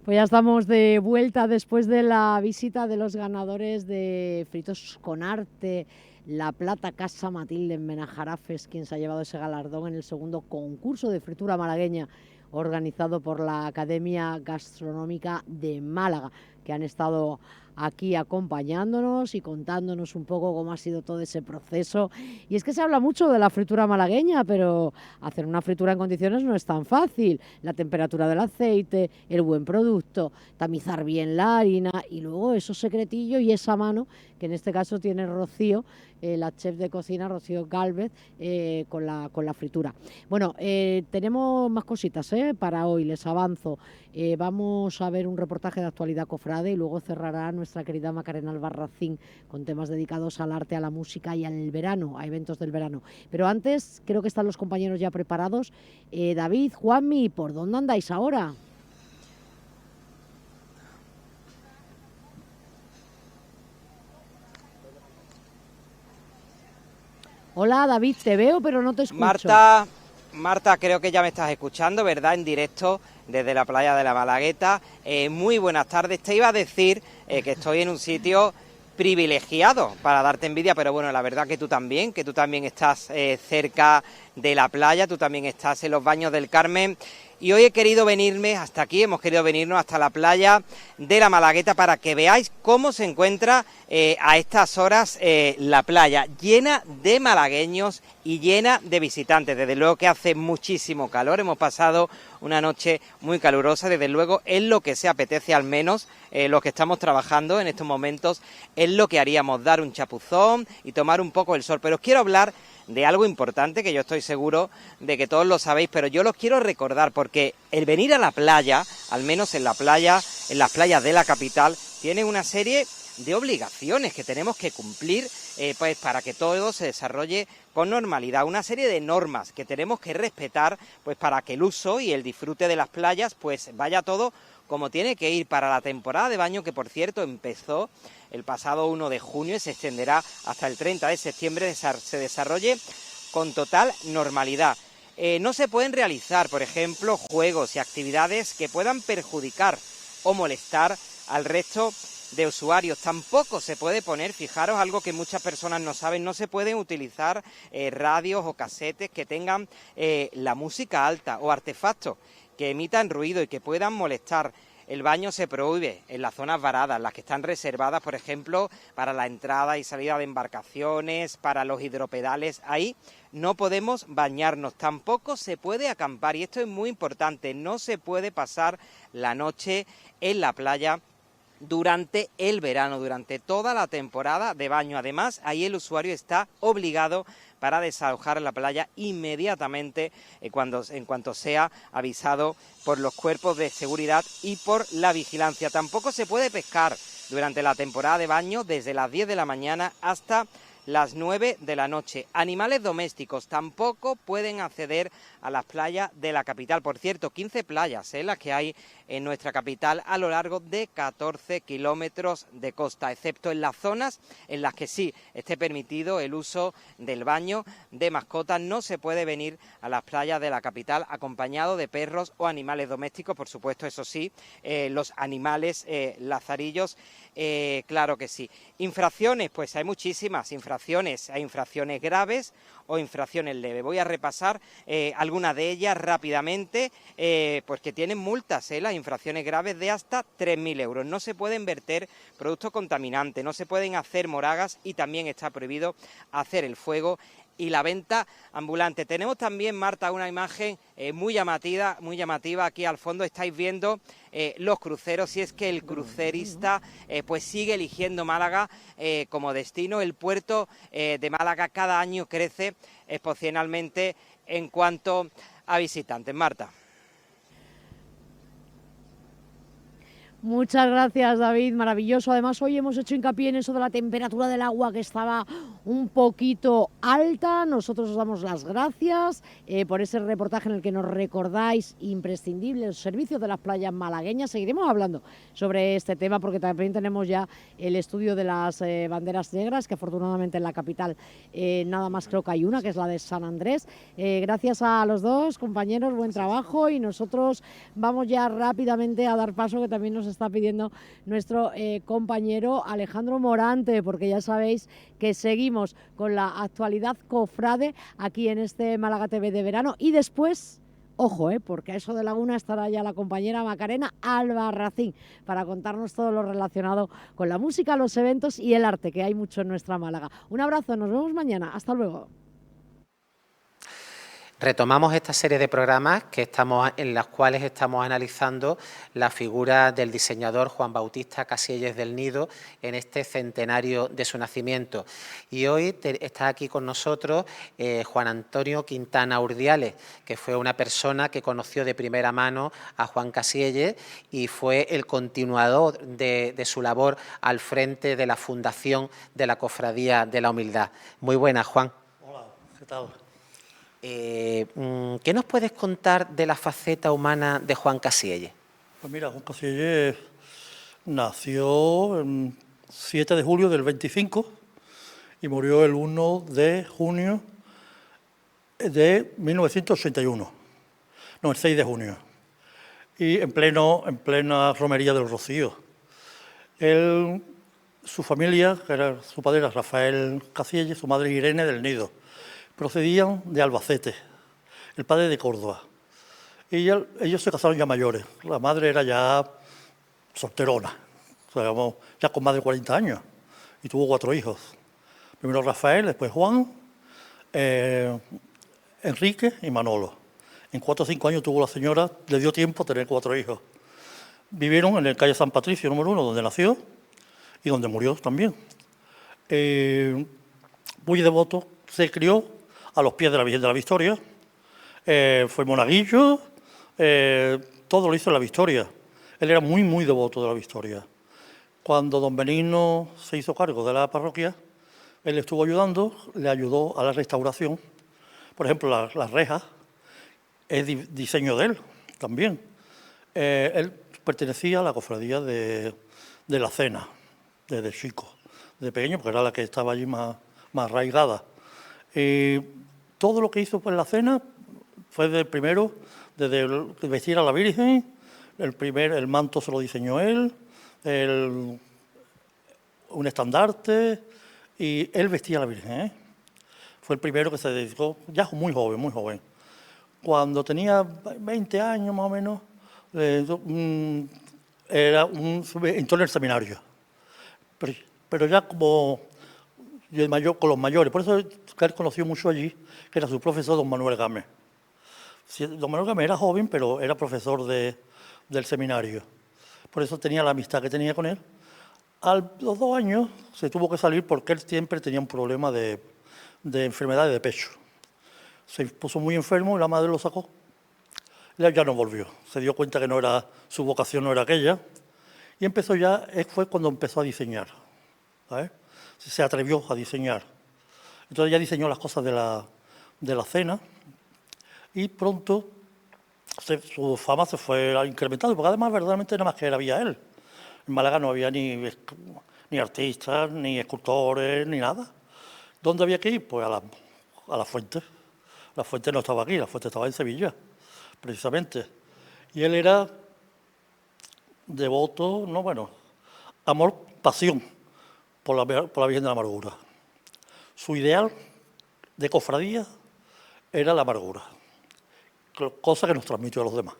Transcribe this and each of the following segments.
Pues ya estamos de vuelta después de la visita de los ganadores de Fritos con Arte. La Plata Casa Matilde en Benajarafes, quien se ha llevado ese galardón en el segundo concurso de fritura malagueña organizado por la Academia Gastronómica de Málaga, que han estado aquí acompañándonos y contándonos un poco cómo ha sido todo ese proceso. Y es que se habla mucho de la fritura malagueña, pero hacer una fritura en condiciones no es tan fácil. La temperatura del aceite, el buen producto, tamizar bien la harina y luego esos secretillos y esa mano que en este caso tiene Rocío, la chef de cocina Rocío Gálvez, con la fritura. Bueno, tenemos más cositas para hoy, les avanzo. Vamos a ver un reportaje de actualidad cofrade y luego cerrará nuestra querida Macarena Albarracín con temas dedicados al arte, a la música y al verano, a eventos del verano. Pero antes, creo que están los compañeros ya preparados. David, Juanmi, ¿por dónde andáis ahora? Hola, David, te veo, pero no te escucho. Marta, creo que ya me estás escuchando, ¿verdad? En directo desde la playa de la Malagueta. Muy buenas tardes. Te iba a decir que estoy en un sitio privilegiado para darte envidia, pero bueno, la verdad que tú también estás cerca de la playa, tú también estás en los Baños del Carmen. Y hoy he querido venirme hasta aquí, hemos querido venirnos hasta la playa de la Malagueta para que veáis cómo se encuentra a estas horas la playa, llena de malagueños y llena de visitantes. Desde luego que hace muchísimo calor, hemos pasado una noche muy calurosa, desde luego es lo que se apetece, al menos los que estamos trabajando en estos momentos, es lo que haríamos, dar un chapuzón y tomar un poco el sol. Pero os quiero hablar de algo importante que yo estoy seguro de que todos lo sabéis, pero yo los quiero recordar porque el venir a la playa, al menos en la playa, en las playas de la capital, tiene una serie de obligaciones que tenemos que cumplir pues para que todo se desarrolle con normalidad, una serie de normas que tenemos que respetar pues para que el uso y el disfrute de las playas pues vaya todo como tiene que ir para la temporada de baño, que por cierto empezó el pasado 1 de junio y se extenderá hasta el 30 de septiembre, se desarrolle con total normalidad. No se pueden realizar, por ejemplo, juegos y actividades que puedan perjudicar o molestar al resto de usuarios. Tampoco se puede poner, fijaros, algo que muchas personas no saben, no se pueden utilizar radios o casetes que tengan la música alta o artefactos que emitan ruido y que puedan molestar. El baño se prohíbe en las zonas varadas, las que están reservadas, por ejemplo, para la entrada y salida de embarcaciones, para los hidropedales. Ahí no podemos bañarnos, tampoco se puede acampar, y esto es muy importante, no se puede pasar la noche en la playa durante el verano, durante toda la temporada de baño. Además, ahí el usuario está obligado para desalojar la playa inmediatamente en cuanto sea avisado por los cuerpos de seguridad y por la vigilancia. Tampoco se puede pescar durante la temporada de baño desde las 10 de la mañana hasta las 9 de la noche. Animales domésticos tampoco pueden acceder a las playas de la capital. Por cierto, 15 playas las que hay en nuestra capital a lo largo de 14 kilómetros de costa, excepto en las zonas en las que sí esté permitido el uso del baño de mascotas. No se puede venir a las playas de la capital acompañado de perros o animales domésticos, por supuesto, eso sí, los animales lazarillos, claro que sí. Infracciones, pues hay muchísimas infracciones, hay infracciones graves o infracciones leves. Voy a repasar algunas de ellas rápidamente, pues que tienen multas, las infracciones graves de hasta 3.000 euros. No se pueden verter productos contaminantes, no se pueden hacer moragas y también está prohibido hacer el fuego y la venta ambulante. Tenemos también, Marta, una imagen muy llamativa. Aquí al fondo estáis viendo los cruceros, y es que el crucerista pues sigue eligiendo Málaga como destino. El puerto de Málaga cada año crece exponencialmente en cuanto a visitantes. Marta. Muchas gracias, David, maravilloso. Además, hoy hemos hecho hincapié en eso de la temperatura del agua, que estaba un poquito alta. Nosotros os damos las gracias por ese reportaje en el que nos recordáis imprescindibles los servicios de las playas malagueñas. Seguiremos hablando sobre este tema porque también tenemos ya el estudio de las banderas negras, que afortunadamente en la capital nada más creo que hay una, que es la de San Andrés. Gracias a los dos, compañeros, buen trabajo, y nosotros vamos ya rápidamente a dar paso, que también nos está pidiendo nuestro compañero Alejandro Morante, porque ya sabéis que seguimos con la actualidad cofrade aquí en este Málaga TV de verano, y después, ojo, porque a eso de la 1 estará ya la compañera Macarena Albarracín para contarnos todo lo relacionado con la música, los eventos y el arte, que hay mucho en nuestra Málaga. Un abrazo, nos vemos mañana, hasta luego. Retomamos esta serie de programas en las cuales estamos analizando la figura del diseñador Juan Bautista Casielles del Nido en este centenario de su nacimiento. Y hoy está aquí con nosotros Juan Antonio Quintana Urdiales, que fue una persona que conoció de primera mano a Juan Casielles y fue el continuador de su labor al frente de la fundación de la Cofradía de la Humildad. Muy buenas, Juan. Hola, ¿qué tal? ¿Qué nos puedes contar de la faceta humana de Juan Casielles? Pues mira, Juan Casielles nació el 7 de julio del 25 y murió el 1 de junio de 1981, no, el 6 de junio, y en plena romería del Rocío. Su familia, su padre era Rafael Casielles, su madre Irene del Nido, procedían de Albacete, el padre de Córdoba. Y ellos se casaron ya mayores. La madre era ya solterona, o sea, ya con más de 40 años, y tuvo 4 hijos. Primero Rafael, después Juan, Enrique y Manolo. En 4 o 5 años tuvo la señora, le dio tiempo a tener 4 hijos. Vivieron en el calle San Patricio, número 1, donde nació y donde murió también. Muy devoto, se crió a los pies de la Virgen de la Victoria, fue monaguillo, todo lo hizo en la Victoria. Él era muy, muy devoto de la Victoria. Cuando don Benigno se hizo cargo de la parroquia, él estuvo ayudando, le ayudó a la restauración. Por ejemplo, las rejas es diseño de él también. Él pertenecía a la cofradía de la Cena, desde chico, de pequeño, porque era la que estaba allí más arraigada. Todo lo que hizo en la Cena fue primero, desde vestir a la Virgen, el manto se lo diseñó él, un estandarte, y él vestía a la Virgen. Fue el primero que se dedicó, ya muy joven, muy joven. Cuando tenía 20 años más o menos, entró en el seminario. Pero ya como mayor, con los mayores, por eso él conoció mucho allí, que era su profesor, don Manuel Gámez. Don Manuel Gámez era joven, pero era profesor del seminario. Por eso tenía la amistad que tenía con él. A los 2 años se tuvo que salir porque él siempre tenía un problema de enfermedad de pecho. Se puso muy enfermo y la madre lo sacó. Él ya no volvió. Se dio cuenta que su vocación no era aquella. Y fue cuando empezó a diseñar, ¿sabes? Se atrevió a diseñar. Entonces ya diseñó las cosas de la Cena y pronto su fama se fue incrementando, porque además verdaderamente nada más que había él. En Málaga no había ni artistas, ni escultores, ni nada. ¿Dónde había que ir? Pues a la fuente. La fuente no estaba aquí, la fuente estaba en Sevilla, precisamente. Y él era devoto, amor, pasión por la Virgen de la Amargura. Su ideal de cofradía era la amargura, cosa que nos transmitió a los demás.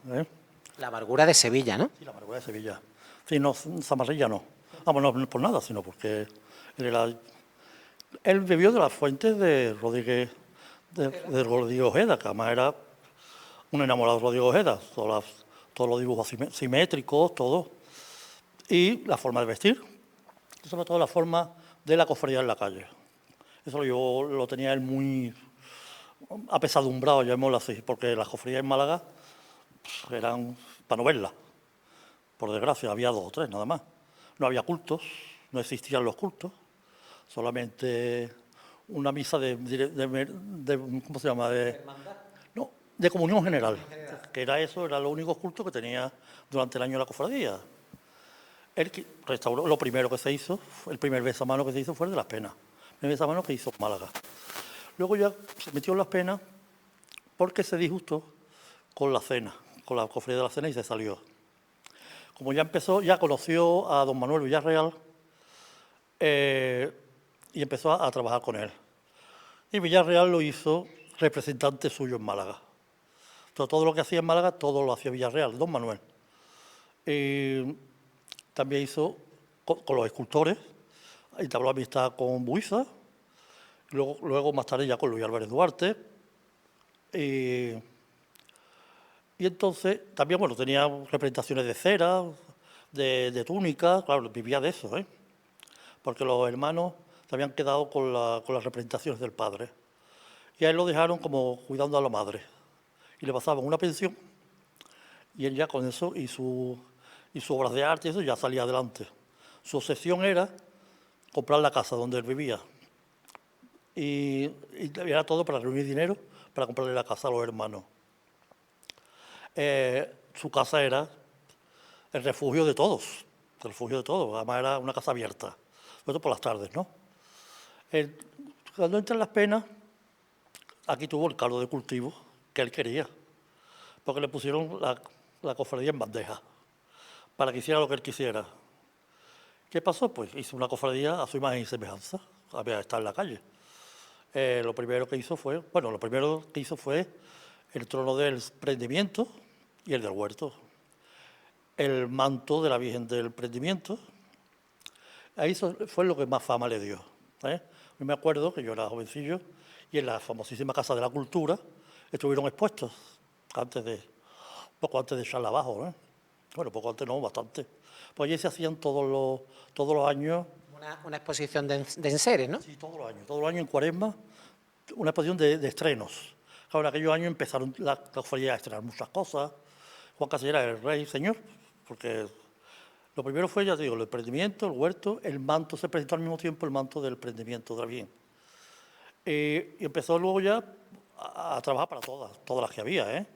La amargura de Sevilla, ¿no? Sí, la amargura de Sevilla. Sí, no, Zamarrilla no. Vamos, no por nada, sino porque él bebió de las fuentes de Rodríguez Ojeda, que además era un enamorado de Rodríguez Ojeda, todos los dibujos simétricos, todo. Y la forma de vestir, sobre todo la forma de la cofradía en la calle. Eso lo tenía él muy apesadumbrado, llamémoslo así, porque las cofradías en Málaga eran para no verlas. Por desgracia, había 2 o 3 nada más. No había cultos, no existían los cultos, solamente una misa ¿cómo se llama? No, de comunión general, que era eso, era lo único culto que tenía durante el año la cofradía. Él restauró, lo primero que se hizo, el primer besamano que se hizo fue el de Las Penas, el primer besamano que hizo Málaga. Luego ya se metió en Las Penas porque se disgustó con la cena, con la cofradía de la cena y se salió. Como ya empezó, ya conoció a don Manuel Villarreal y empezó a trabajar con él. Y Villarreal lo hizo representante suyo en Málaga. Entonces, todo lo que hacía en Málaga, todo lo hacía Villarreal, don Manuel. También hizo con los escultores, entabló amistad con Buiza, luego más tarde ya con Luis Álvarez Duarte. Y entonces también, bueno, tenía representaciones de cera, de túnica, claro, vivía de eso, porque los hermanos se habían quedado con las representaciones del padre. Y a él lo dejaron como cuidando a la madre. Y le pasaban una pensión, y él ya con eso y sus obras de arte y eso ya salía adelante. Su obsesión era comprar la casa donde él vivía. Y era todo para reunir dinero para comprarle la casa a los hermanos. Su casa era el refugio de todos, además era una casa abierta, sobre todo por las tardes, ¿no? Cuando entra en Las Penas, aquí tuvo el caldo de cultivo que él quería, porque le pusieron la cofradía en bandeja, para que hiciera lo que él quisiera. ¿Qué pasó? Pues hizo una cofradía a su imagen y semejanza, había que estar en la calle. Lo primero que hizo fue el trono del prendimiento y el del huerto. El manto de la Virgen del Prendimiento, ahí fue lo que más fama le dio. Yo me acuerdo que yo era jovencillo y en la famosísima Casa de la Cultura estuvieron expuestos poco antes de echarla abajo. Bueno, poco antes no, bastante. Pues allí se hacían todos los años. Una exposición de enseres, ¿no? Sí, todos los años en Cuaresma, una exposición de estrenos. Claro, en aquellos años empezaron las cofradías a estrenar muchas cosas. Juan Casellera era el rey, señor, porque lo primero fue, ya te digo, el prendimiento, el huerto, el manto, se presentó al mismo tiempo el manto del prendimiento de la Virgen. Y empezó luego ya a trabajar para todas las que había.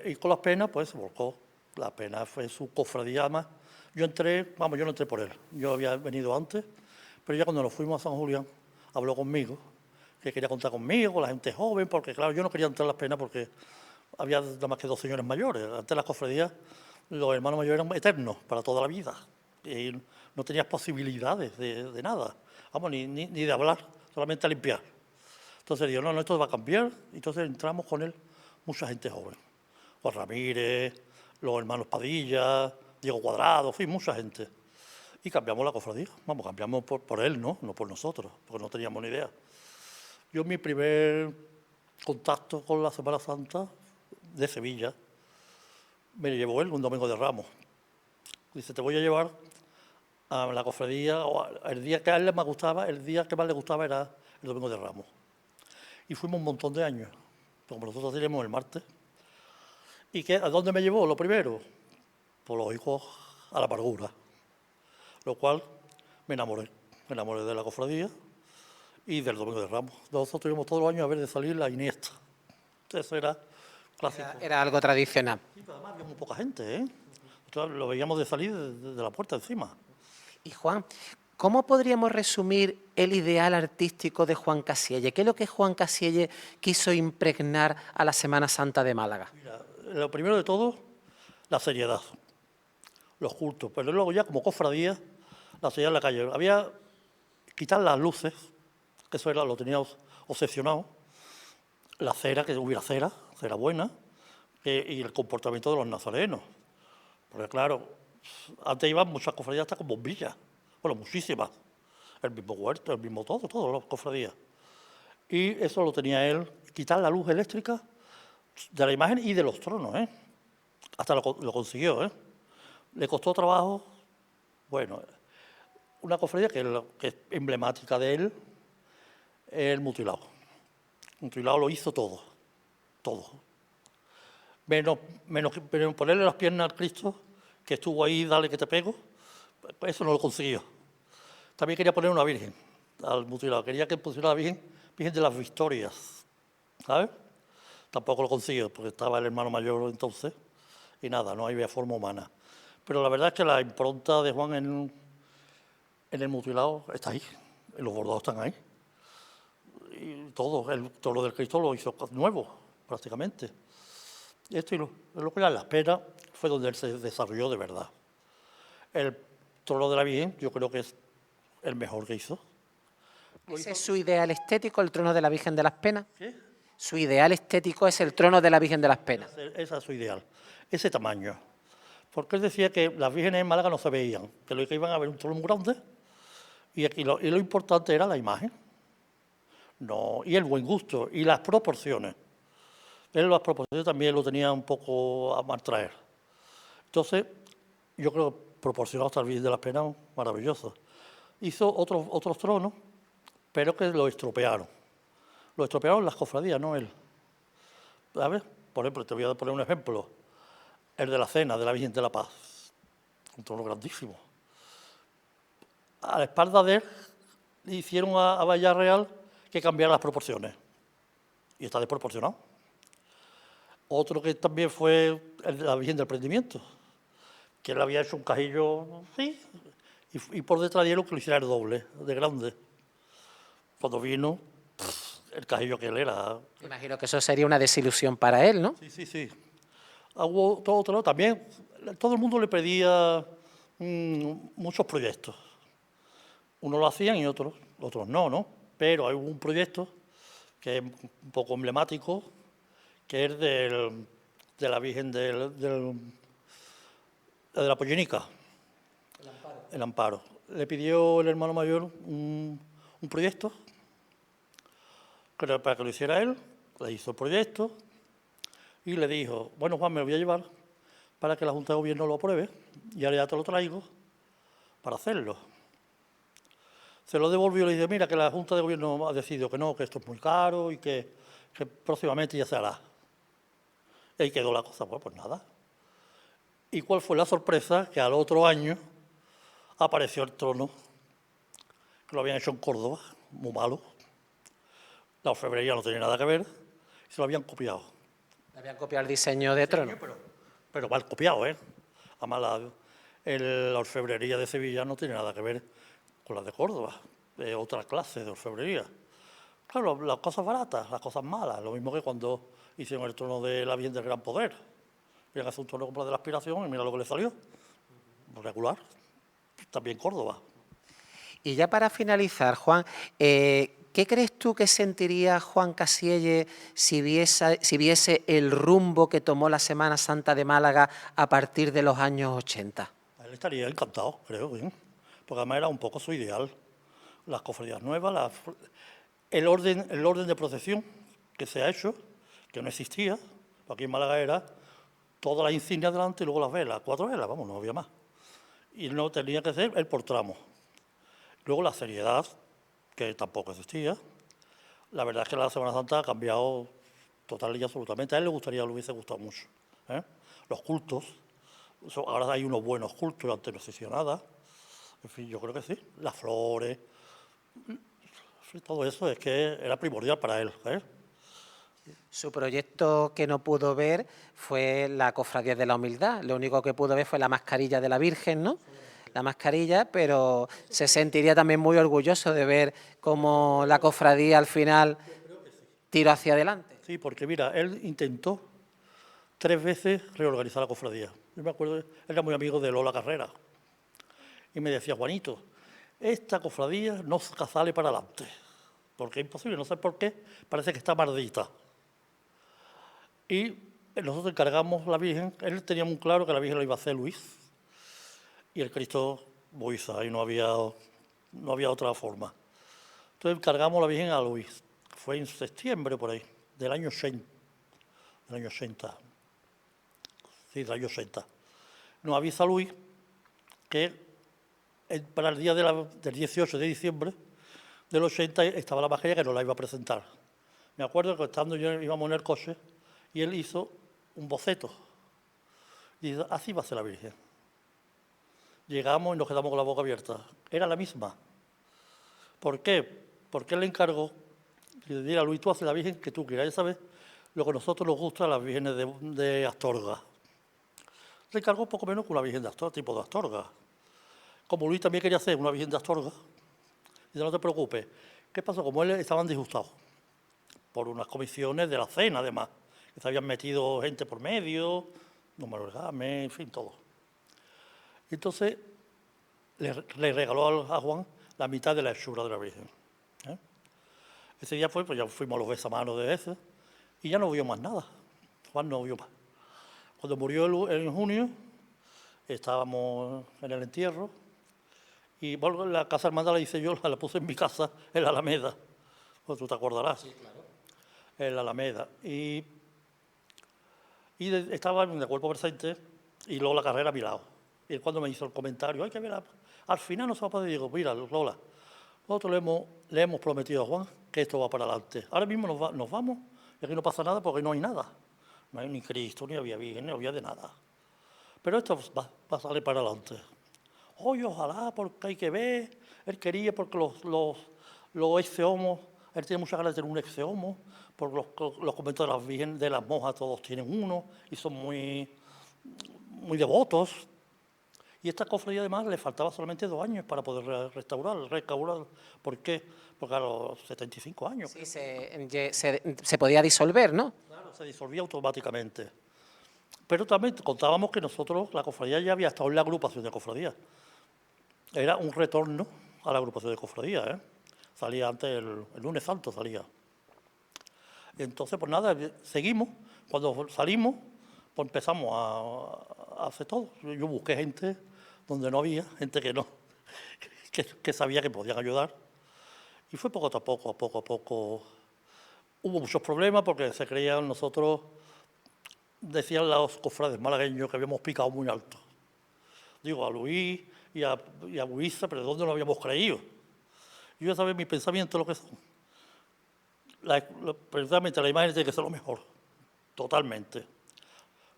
Y con Las Penas, pues se volcó. Las Penas fue su cofradía más. Yo no entré por él, yo había venido antes, pero ya cuando nos fuimos a San Julián, habló conmigo, que quería contar conmigo, con la gente joven, porque claro, yo no quería entrar en Las Penas porque había nada más que 2 señores mayores. Antes las cofradías, los hermanos mayores eran eternos para toda la vida. Y no tenías posibilidades de nada, ni de hablar, solamente a limpiar. Entonces digo, no, esto va a cambiar. Entonces entramos con él mucha gente joven. Juan Ramírez, los hermanos Padilla, Diego Cuadrado, en fin, mucha gente. Y cambiamos la cofradía. Cambiamos por él, no por nosotros, porque no teníamos ni idea. Yo mi primer contacto con la Semana Santa de Sevilla me llevó él un domingo de Ramos. Dice, te voy a llevar a la cofradía, el día que a él más gustaba, el día que más le gustaba era el domingo de Ramos. Y fuimos un montón de años, como nosotros teníamos el martes. ¿Y a dónde me llevó? Lo primero, pues lógico, a la amargura, lo cual me enamoré de la cofradía y del domingo de Ramos. Nosotros tuvimos todos los años a ver de salir la Iniesta. Eso era clásico. Era algo tradicional. Sí, pero además había muy poca gente, Nosotros lo veíamos de salir de la puerta encima. Y Juan, ¿cómo podríamos resumir el ideal artístico de Juan Casielle? ¿Qué es lo que Juan Casielle quiso impregnar a la Semana Santa de Málaga? Mira, lo primero de todo, la seriedad, los cultos, pero luego ya como cofradía, la seriedad en la calle. Había quitar las luces, que eso lo teníamos obsesionado, la cera, que hubiera cera buena, y el comportamiento de los nazarenos. Porque claro, antes iban muchas cofradías hasta con bombillas, bueno, muchísimas, el mismo huerto, el mismo todas las cofradías. Y eso lo tenía él, quitar la luz eléctrica de la imagen y de los tronos, Hasta lo consiguió, Le costó trabajo, bueno, una cofradía que es emblemática de él, es el mutilado. El mutilado lo hizo todo. Menos ponerle las piernas al Cristo, que estuvo ahí, dale que te pego, pues eso no lo consiguió. También quería poner una Virgen, al mutilado. Quería que pusiera la Virgen de las Victorias, ¿sabes? Tampoco lo consiguió, porque estaba el hermano mayor entonces, y nada, no había forma humana. Pero la verdad es que la impronta de Juan en el mutilado está ahí, los bordados están ahí. Y todo, el toro del Cristo lo hizo nuevo, prácticamente. Y esto es lo que era la espera, fue donde él se desarrolló de verdad. El toro de la Virgen, yo creo que es el mejor que hizo. ¿Ese es su ideal estético, el trono de la Virgen de las Penas? ¿Qué? Su ideal estético es el trono de la Virgen de las Penas. Ese es su ideal, ese tamaño. Porque él decía que las vírgenes en Málaga no se veían, que lo que iban a ver un trono muy grande, y lo importante era la imagen. No, y el buen gusto, y las proporciones. Él las proporciones también lo tenía un poco a maltraer. Entonces, yo creo que proporcionó hasta el Virgen de las Penas maravilloso. Hizo otros tronos, pero que lo estropearon. Lo estropearon las cofradías, no él. ¿Sabes? Por ejemplo, te voy a poner un ejemplo. El de la Cena, de la Virgen de la Paz. Un trono grandísimo. A la espalda de él le hicieron a Villarreal que cambiara las proporciones. Y está desproporcionado. Otro que también fue el de la Virgen del Prendimiento, que él había hecho un cajillo, sí, y por detrás de él que lo hiciera el doble, de grande. Cuando vino, el cajillo que él era. Imagino que eso sería una desilusión para él, ¿no? Sí, sí, sí. Hubo todo otro, también, todo el mundo le pedía muchos proyectos. Unos lo hacían y otros no. Pero hay un proyecto que es un poco emblemático, que es de la Virgen de la Pollenica, el Amparo. Le pidió el hermano mayor un proyecto para que lo hiciera él, le hizo el proyecto y le dijo, bueno, Juan, me lo voy a llevar para que la Junta de Gobierno lo apruebe y ahora ya te lo traigo para hacerlo. Se lo devolvió y le dije, mira, que la Junta de Gobierno ha decidido que no, que esto es muy caro y que próximamente ya se hará. Y ahí quedó la cosa, pues nada. ¿Y cuál fue la sorpresa? Que al otro año apareció el trono, que lo habían hecho en Córdoba, muy malo. La orfebrería no tenía nada que ver, y se lo habían copiado. Le habían copiado el diseño de trono. Pero mal copiado, ¿eh? Además, la orfebrería de Sevilla no tiene nada que ver con la de Córdoba, de otra clase de orfebrería. Claro, las cosas baratas, las cosas malas, lo mismo que cuando hicieron el trono de la Virgen del Gran Poder. Querían hacer un trono como de la Aspiración y mira lo que le salió. Regular. También Córdoba. Y ya para finalizar, Juan, ¿qué crees tú que sentiría Juan Casielles si viese el rumbo que tomó la Semana Santa de Málaga a partir de los años 80? Él estaría encantado, creo, bien. Porque además era un poco su ideal. Las cofradías nuevas, el orden de procesión que se ha hecho, que no existía, aquí en Málaga era todas las insignias delante y luego las velas, 4 velas, vamos, no había más. Y no tenía que ser el por tramo. Luego la seriedad, que tampoco existía. La verdad es que la Semana Santa ha cambiado total y absolutamente. A él le hubiese gustado mucho. Los cultos, ahora hay unos buenos cultos, antes no existía nada. En fin, yo creo que sí. Las flores, todo eso es que era primordial para él. Su proyecto que no pudo ver fue la Cofradía de la Humildad. Lo único que pudo ver fue la mascarilla de la Virgen, ¿no? La mascarilla, pero se sentiría también muy orgulloso de ver cómo la cofradía al final tiró hacia adelante. Sí, porque mira, él intentó 3 veces reorganizar la cofradía. Yo me acuerdo, él era muy amigo de Lola Carrera. Y me decía, Juanito, esta cofradía no sale para adelante. Porque es imposible, no sé por qué, parece que está maldita. Y nosotros encargamos la Virgen, él tenía muy claro que la Virgen lo iba a hacer Luis, y el Cristo Moisés, y no había otra forma. Entonces encargamos la Virgen a Luis. Fue en septiembre por ahí, del año 80. Sí, del año 80. Nos avisa Luis que para el día del 18 de diciembre del 80 estaba la mascarilla que nos la iba a presentar. Me acuerdo que estando yo íbamos en el coche y él hizo un boceto. Y dice, así va a ser la Virgen. Llegamos y nos quedamos con la boca abierta. Era la misma. ¿Por qué? Porque él le encargó y le diga a Luis, tú haces la Virgen que tú quieras. Ya sabes lo que a nosotros nos gusta, las vírgenes de Astorga. Le encargó poco menos que una Virgen de Astorga, tipo de Astorga. Como Luis también quería hacer una Virgen de Astorga, dice, no te preocupes. ¿Qué pasó? Como él estaban disgustados por unas comisiones de la cena, además, que se habían metido gente por medio, don Manuel Gámez, en fin, todo. Entonces, le regaló a Juan la mitad de la hechura de la Virgen. ¿eh? Ese día pues ya fuimos a los besamanos de ese y ya no vio más nada. Juan no vio más. Cuando murió en junio, estábamos en el entierro y bueno, la casa hermana la hice yo, la puse en mi casa, en la Alameda. Pues tú te acordarás. Sí, claro. En la Alameda. Y estaba en el cuerpo presente y luego la carrera a mi lado. Y él cuando me hizo el comentario, hay que ver, al final no se va a poder, digo, mira, Lola, nosotros le hemos prometido a Juan que esto va para adelante. Ahora mismo nos vamos y aquí no pasa nada porque no hay nada. No hay ni Cristo, ni había Virgen, ni había de nada. Pero esto va a salir para adelante. Oye, ojalá, porque hay que ver. Él quería, porque los ex-homos, él tiene muchas ganas de tener un ex-homo, porque los conventos de las Virgen, de las monjas, todos tienen uno y son muy devotos. Y esta cofradía, además, le faltaba solamente 2 años para poder restaurar. ¿Por qué? Porque a los 75 años. Sí, se podía disolver, ¿no? Claro, se disolvía automáticamente. Pero también contábamos que nosotros, la cofradía ya había estado en la agrupación de cofradías. Era un retorno a la agrupación de cofradías, ¿eh? Salía antes, el lunes santo salía. Y entonces, pues nada, seguimos. Cuando salimos, pues empezamos a hacer todo. Yo busqué gente donde no había, gente que sabía que podían ayudar. Y fue poco a poco. Hubo muchos problemas porque se creían nosotros, decían los cofrades malagueños que habíamos picado muy alto. Digo, a Luis y a Buiza, pero ¿de dónde lo habíamos creído? Yo ya sabía mi pensamiento lo que son. Precisamente la imagen tiene que ser lo mejor, totalmente.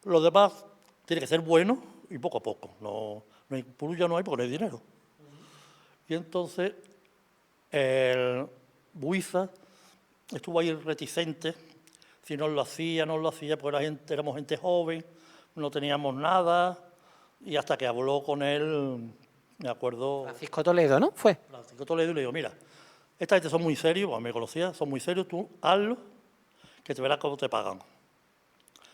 Lo demás tiene que ser bueno y poco a poco. No hay purulla, no hay porque no hay dinero. Y entonces el Buiza estuvo ahí reticente, si no lo hacía, porque éramos gente joven, no teníamos nada, y hasta que habló con él, me acuerdo... Francisco Toledo, ¿no? Francisco Toledo, y le digo, mira, esta gente son muy serios, bueno, me conocía, son muy serios, tú hazlo, que te verás cómo te pagan.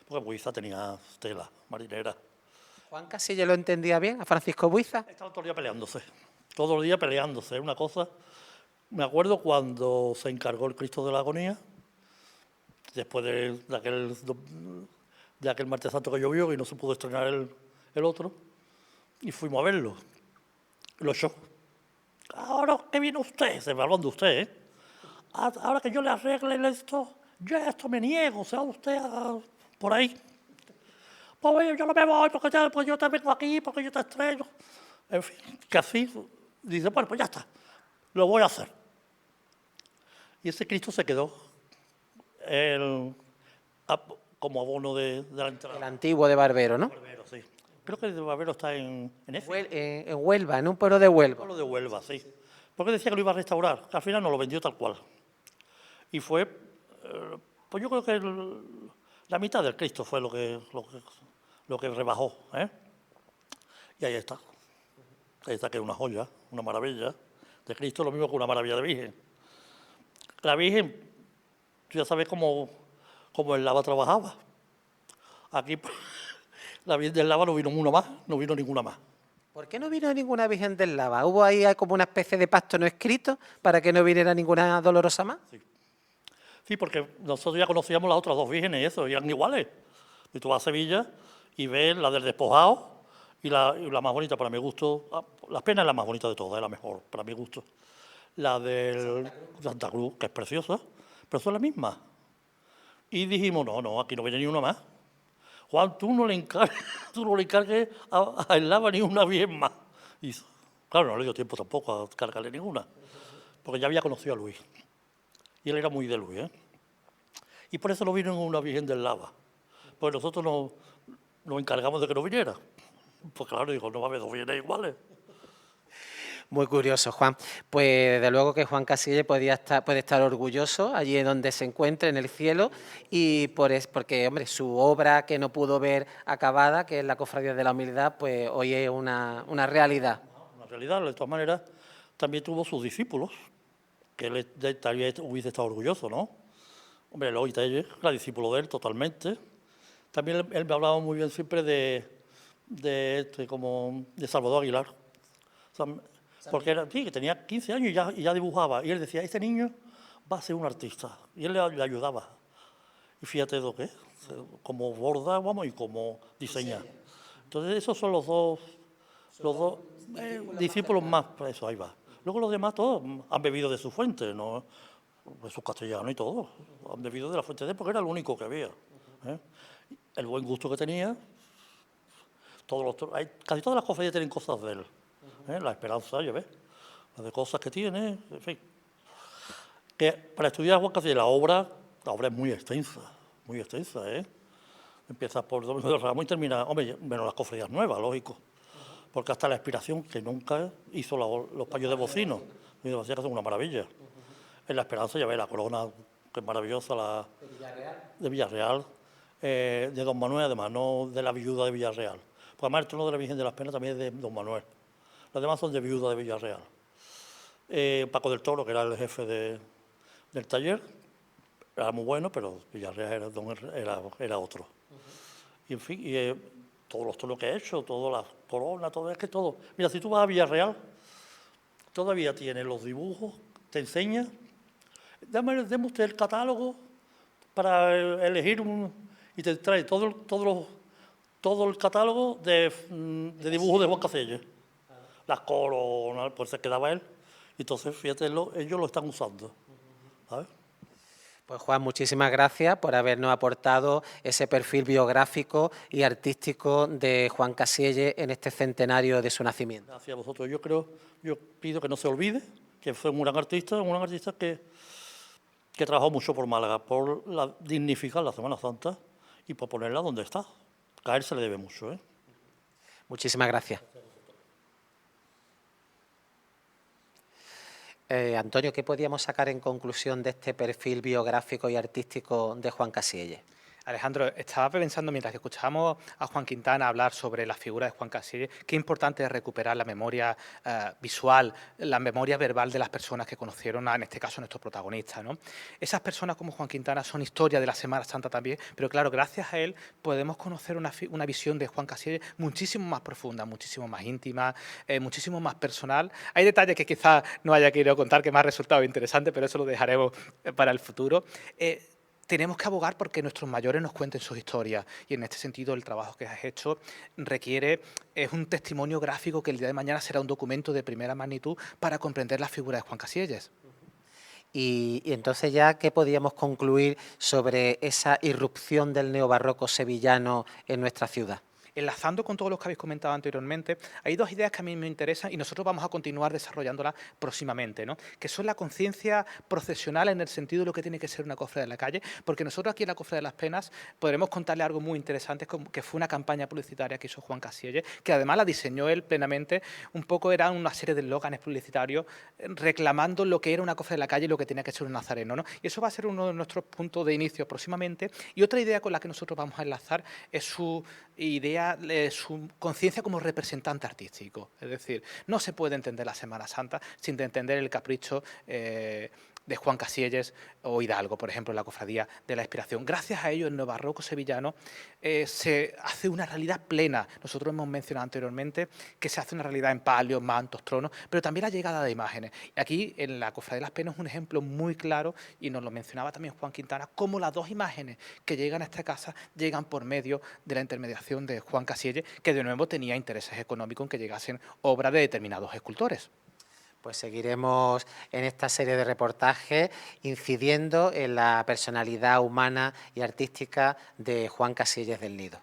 Porque Buiza tenía tela marinera. ¿Juan Casillas lo entendía bien, a Francisco Buiza? Estaban todo el día peleándose, una cosa... Me acuerdo cuando se encargó el Cristo de la Agonía, después de aquel martes santo que llovió y no se pudo estrenar el otro, y fuimos a verlo. Lo echó. Ahora que viene usted, se me hablan de usted, ¿eh? Ahora que yo le arregle esto, yo a esto me niego, se va usted por ahí. Pues yo no me voy porque yo te vengo aquí, porque yo te estrello. En fin, que así, dice, bueno, pues ya está, lo voy a hacer. Y ese Cristo se quedó como abono de la entrada. El antiguo de Barbero, ¿no? Barbero, sí. Creo que el de Barbero está en Huelva, en un pueblo de Huelva. Un pueblo de Huelva, sí. Porque decía que lo iba a restaurar, que al final no lo vendió tal cual. Y fue, pues yo creo que la mitad del Cristo fue lo que rebajó, ¿eh? Y ahí está. Ahí está, que es una joya, una maravilla de Cristo, lo mismo que una maravilla de Virgen. La Virgen, tú ya sabes cómo el Lava trabajaba. Aquí la Virgen del Lava no vino ninguna más. ¿Por qué no vino ninguna Virgen del Lava? ¿Hubo ahí como una especie de pacto no escrito para que no viniera ninguna Dolorosa más? Sí, porque nosotros ya conocíamos las otras 2 vírgenes y eso, y eran iguales. Y tú vas a Sevilla y ves la del despojado y la más bonita para mi gusto. La Pena es la más bonita de todas, es la mejor para mi gusto. La del Santa Cruz, que es preciosa, pero son las mismas. Y dijimos, no, aquí no viene ni una más. Juan, tú no le encargues a el Lava ni una bien más. Y claro, no le dio tiempo tampoco a cargarle ninguna, porque ya había conocido a Luis. Y él era muy de Luis, ¿eh? Y por eso no vino una Virgen del Lava. Pues nosotros nos encargamos de que no viniera. Pues claro, digo, no va a haber 2 vírgenes iguales. Muy curioso, Juan. Pues de luego que Juan Casillas puede estar orgulloso allí donde se encuentre, en el cielo, y porque, hombre, su obra que no pudo ver acabada, que es la Cofradía de la Humildad, pues hoy es una realidad. Una realidad, de todas maneras, también tuvo sus discípulos, que él también hubiese estado orgulloso, ¿no? Hombre, Eloy Telles era discípulo de él totalmente. También él me hablaba muy bien siempre de Salvador Aguilar. O sea, porque sí, que tenía 15 años y ya dibujaba. Y él decía, este niño va a ser un artista. Y él le ayudaba. Y fíjate lo que es, como borda, vamos, y como diseña. Entonces esos son los dos discípulos más, por eso ahí va. Luego los demás todos han bebido de su fuente, ¿no? De su castellano y todo. Han bebido de la fuente de él porque era lo único que había. ¿Eh? El buen gusto que tenía. Casi todas las cofradías tienen cosas de él. La esperanza, ya ves, las de cosas que tiene, en fin. Que para estudiar Juan Casillas la obra es muy extensa, ¿eh? Empieza por Domingo del Ramo y termina, hombre, menos las cofradías nuevas, lógico. Porque hasta la Expiración, que nunca hizo los payos de bocino, que son una maravilla. En la Esperanza ya ves la corona, que es maravillosa, de Villarreal, de Don Manuel, además, no de la viuda de Villarreal. Porque además el trono de la Virgen de las Penas también es de Don Manuel. Las demás son de viuda de Villarreal. Paco del Toro, que era el jefe del taller, era muy bueno, pero Villarreal era otro. Y en fin, todos los toros que he hecho, todas las coronas, todo es que todo. Mira, si tú vas a Villarreal, todavía tiene los dibujos, te enseña. Deme usted el catálogo para elegir y te trae todo el catálogo de dibujos de Juan Casillas. Las coronas, pues se quedaba él. Y entonces, fíjate, ellos lo están usando. ¿Sabes? Pues Juan, muchísimas gracias por habernos aportado ese perfil biográfico y artístico de Juan Casillas en este centenario de su nacimiento. Gracias a vosotros. Yo pido que no se olvide que fue un gran artista que trabajó mucho por Málaga, por dignificar la Semana Santa y por ponerla donde está. A él se le debe mucho, ¿eh? Muchísimas gracias. Antonio, ¿qué podíamos sacar en conclusión de este perfil biográfico y artístico de Juan Casillas? Alejandro, estaba pensando mientras que escuchábamos a Juan Quintana hablar sobre la figura de Juan Casillas, qué importante es recuperar la memoria visual, la memoria verbal de las personas que conocieron, en este caso, a nuestros protagonistas, ¿no? Esas personas como Juan Quintana son historia de la Semana Santa también, pero claro, gracias a él podemos conocer una visión de Juan Casillas muchísimo más profunda, muchísimo más íntima, muchísimo más personal. Hay detalles que quizás no haya querido contar que me ha resultado interesante, pero eso lo dejaremos para el futuro. Tenemos que abogar porque nuestros mayores nos cuenten sus historias y en este sentido el trabajo que has hecho es un testimonio gráfico que el día de mañana será un documento de primera magnitud para comprender la figura de Juan Casillas. Y entonces ya, ¿qué podíamos concluir sobre esa irrupción del neobarroco sevillano en nuestra ciudad? Enlazando con todo lo que habéis comentado anteriormente, hay dos ideas que a mí me interesan y nosotros vamos a continuar desarrollándolas próximamente, ¿no? Que son la conciencia procesional en el sentido de lo que tiene que ser una cofradía de la calle, porque nosotros aquí en la Cofradía de las Penas podremos contarle algo muy interesante, que fue una campaña publicitaria que hizo Juan Casillas, que además la diseñó él plenamente, un poco eran una serie de eslóganes publicitarios reclamando lo que era una cofradía de la calle y lo que tenía que ser un nazareno, ¿no? Y eso va a ser uno de nuestros puntos de inicio próximamente. Y otra idea con la que nosotros vamos a enlazar es su su conciencia como representante artístico. Es decir, no se puede entender la Semana Santa sin entender el capricho de Juan Casillas o Hidalgo, por ejemplo, en la Cofradía de la Expiración. Gracias a ello, el neobarroco sevillano se hace una realidad plena. Nosotros hemos mencionado anteriormente que se hace una realidad en palios, mantos, tronos, pero también la llegada de imágenes. Y aquí, en la Cofradía de las Penas, es un ejemplo muy claro, y nos lo mencionaba también Juan Quintana, cómo las dos imágenes que llegan a esta casa llegan por medio de la intermediación de Juan Casillas, que de nuevo tenía intereses económicos en que llegasen obras de determinados escultores. Pues seguiremos en esta serie de reportajes incidiendo en la personalidad humana y artística de Juan Casillas del Nido.